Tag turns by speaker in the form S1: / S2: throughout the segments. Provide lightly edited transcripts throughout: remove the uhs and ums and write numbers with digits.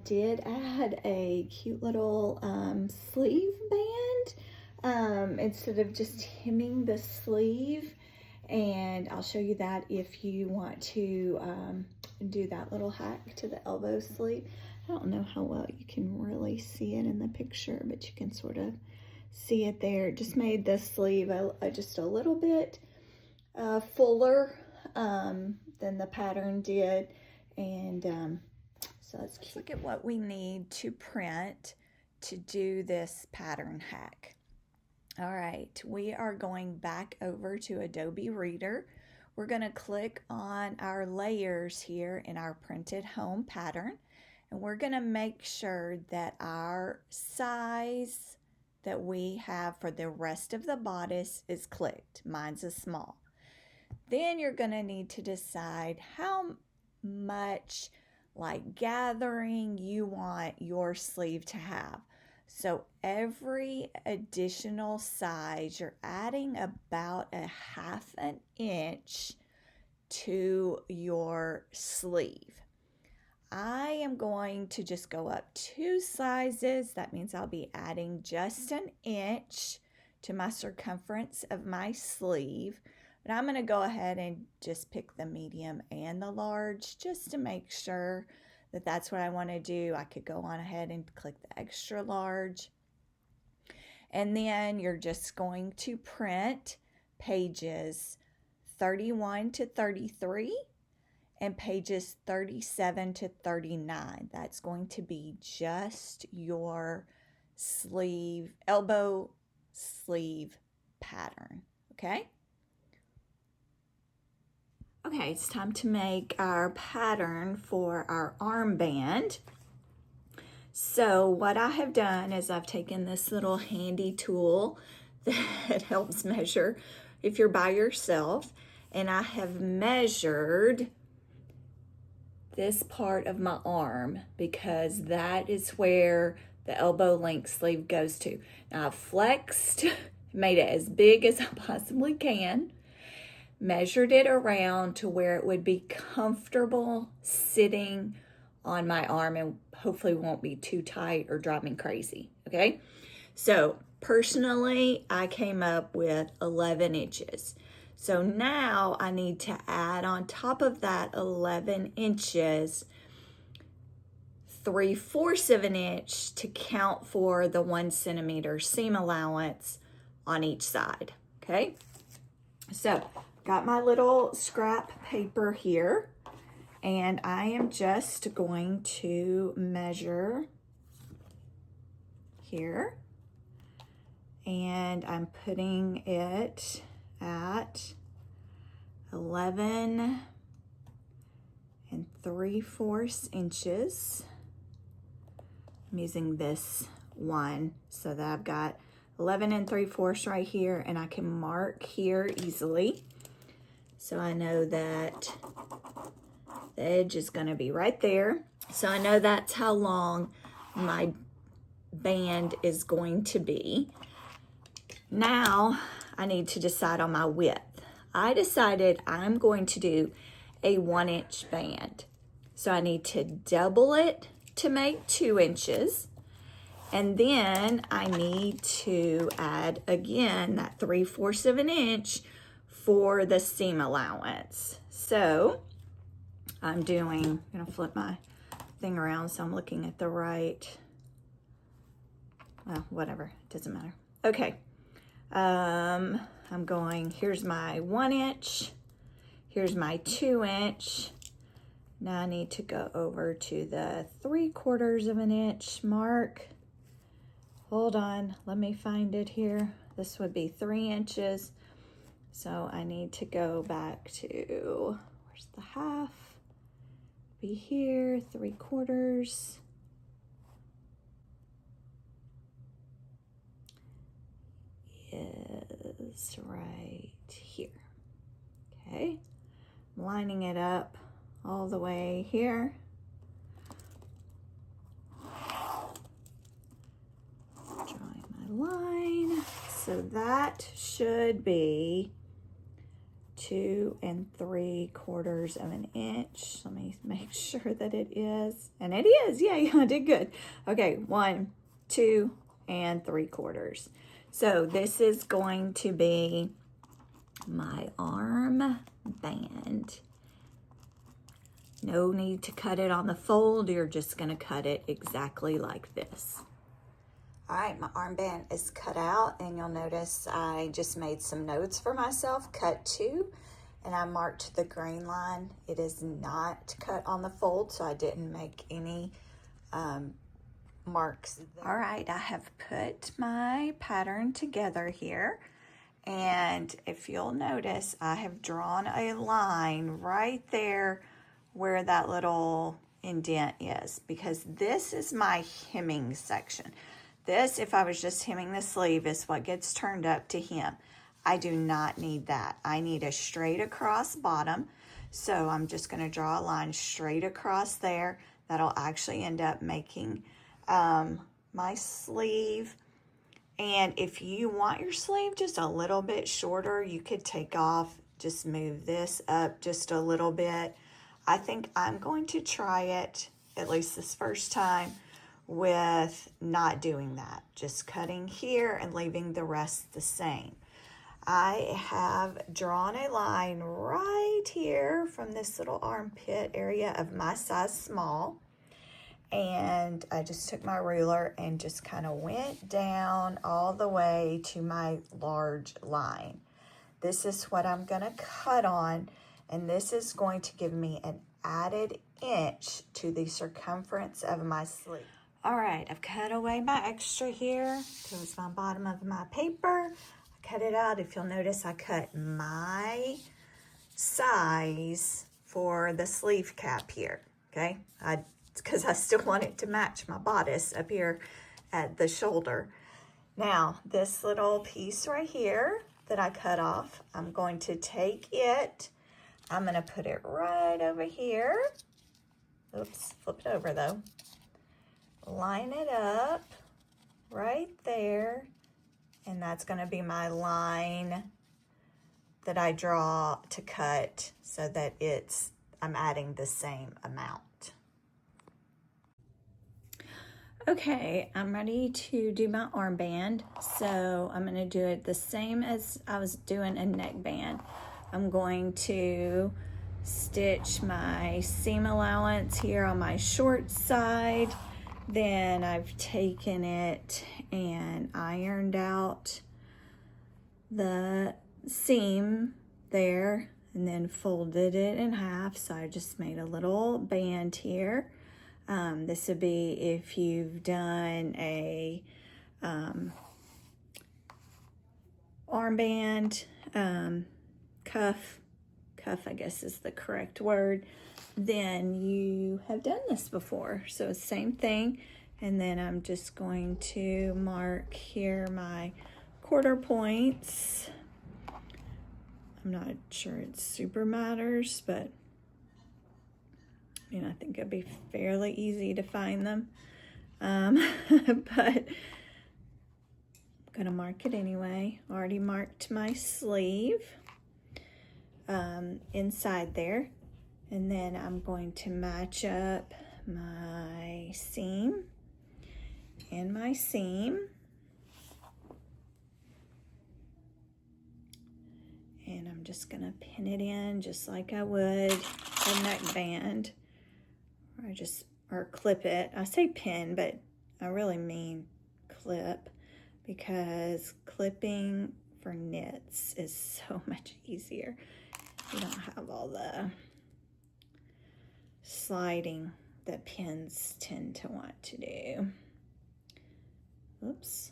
S1: did add a cute little sleeve band instead of just hemming the sleeve. And I'll show you that if you want to do that little hack to the elbow sleeve. I don't know how well you can really see it in the picture, but you can sort of see it there. It just made the sleeve just a little bit fuller than the pattern did. And so let's look at what we need to print to do this pattern hack. All right, we are going back over to Adobe Reader. We're going to click on our layers here in our printed home pattern, and we're going to make sure that our size that we have for the rest of the bodice is clicked. Mine's a small. Then you're going to need to decide how much like gathering you want your sleeve to have. So every additional size, you're adding about a 1/2 inch to your sleeve. I am going to just go up 2 sizes. That means I'll be adding just 1 inch to my circumference of my sleeve. But I'm going to go ahead and just pick the medium and the large just to make sure that that's what I want to do. I could go on ahead and click the extra large. And then you're just going to print pages 31 to 33 and pages 37 to 39. That's going to be just your sleeve, elbow sleeve pattern, okay? Okay, it's time to make our pattern for our armband. So what I have done is I've taken this little handy tool that helps measure if you're by yourself, and I have measured this part of my arm because that is where the elbow length sleeve goes to. Now I've flexed, made it as big as I possibly can, measured it around to where it would be comfortable sitting on my arm and hopefully won't be too tight or drive me crazy, okay? So personally, I came up with 11 inches. So now I need to add on top of that 11 inches, 3/4 of an inch to count for the 1 centimeter seam allowance on each side, okay? So got my little scrap paper here, and I am just going to measure here, and I'm putting it at 11 3/4 inches. I'm using this one so that I've got 11 3/4 right here, and I can mark here easily. So I know that the edge is going to be right there. So I know that's how long my band is going to be. Now I need to decide on my width. I decided I'm going to do a 1 inch band. So I need to double it to make 2 inches. And then I need to add again that 3/4 of an inch for the seam allowance. So I'm gonna flip my thing around so I'm looking at the right, well, whatever, it doesn't matter. Okay, I'm going, here's my 1 inch, here's my 2 inch. Now I need to go over to the 3/4 of an inch mark. Hold on, let me find it here. This would be 3 inches. So I need to go back to, where's the half? Be here, 3/4. Is right here. Okay, I'm lining it up all the way here. Drawing my line. So that should be 2 3/4 of an inch. Let me make sure that it is. And it is. Yay, I did good. Okay, 1, 2, and 3/4. So this is going to be my arm band. No need to cut it on the fold. You're just going to cut it exactly like this. All right, my armband is cut out, and you'll notice I just made some notes for myself, cut 2, and I marked the grain line. It is not cut on the fold, so I didn't make any marks there. All right, I have put my pattern together here, and if you'll notice, I have drawn a line right there where that little indent is, because this is my hemming section. This, if I was just hemming the sleeve, is what gets turned up to hem. I do not need that. I need a straight across bottom. So I'm just going to draw a line straight across there. That'll actually end up making my sleeve. And if you want your sleeve just a little bit shorter, you could take off, just move this up just a little bit. I think I'm going to try it, at least this first time, with not doing that, just cutting here and leaving the rest the same. I have drawn a line right here from this little armpit area of my size small, and I just took my ruler and just kind of went down all the way to my large line. This is what I'm going to cut on, and this is going to give me an added inch to the circumference of my sleeve. All right, I've cut away my extra here. Here's my bottom of my paper. I cut it out. If you'll notice, I cut my size for the sleeve cap here, okay? Because I still want it to match my bodice up here at the shoulder. Now, this little piece right here that I cut off, I'm going to take it. I'm going to put it right over here. Oops, flip it over though. Line it up right there, and that's going to be my line that I draw to cut so that I'm adding the same amount. Okay, I'm ready to do my armband, so I'm going to do it the same as I was doing a neckband. I'm going to stitch my seam allowance here on my short side. Then I've taken it and ironed out the seam there and then folded it in half. So I just made a little band here. This would be if you've done a armband, cuff, I guess is the correct word, then you have done this before. So same thing. And then I'm just going to mark here my quarter points. I'm not sure it super matters, but I think it'd be fairly easy to find them. But I'm gonna mark it anyway. Already marked my sleeve inside there. And then I'm going to match up my seam and my seam. And I'm just gonna pin it in just like I would a neckband. Or clip it. I say pin, but I really mean clip, because clipping for knits is so much easier. You don't have all the sliding that pins tend to want to do. Oops,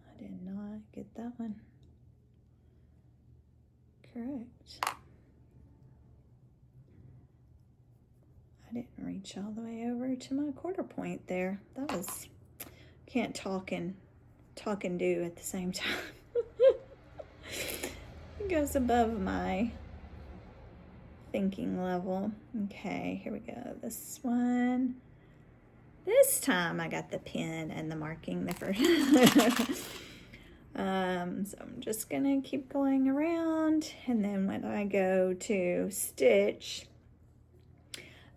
S1: I did not get that one correct. I didn't reach all the way over to my quarter point there. That was, can't talk and do at the same time. It goes above my thinking level. Okay, here we go. This one. This time I got the pin and the marking the first. So I'm just gonna keep going around, and then when I go to stitch,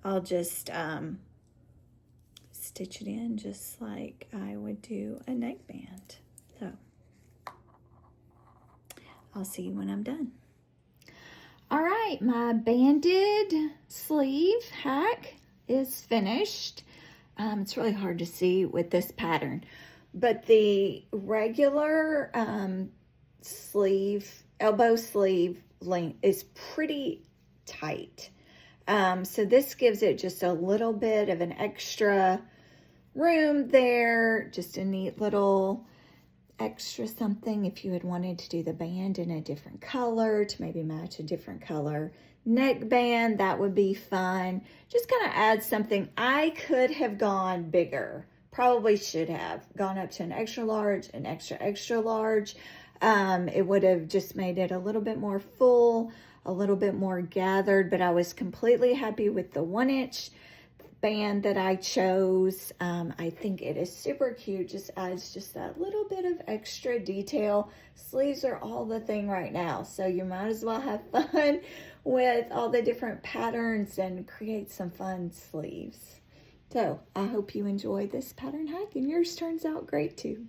S1: I'll just stitch it in just like I would do a neckband. So I'll see you when I'm done. All right, my banded sleeve hack is finished. It's really hard to see with this pattern, but the regular sleeve, elbow sleeve length is pretty tight. So this gives it just a little bit of an extra room there, just a neat little extra something if you had wanted to do the band in a different color to maybe match a different color neckband. That would be fun. Just kind of add something. I could have gone bigger, probably should have gone up to an extra large, an extra large. It would have just made it a little bit more full, a little bit more gathered, but I was completely happy with the 1-inch band that I chose. I think it is super cute. Just adds just that little bit of extra detail. Sleeves are all the thing right now, so you might as well have fun with all the different patterns and create some fun sleeves. So I hope you enjoyed this pattern hack and yours turns out great too.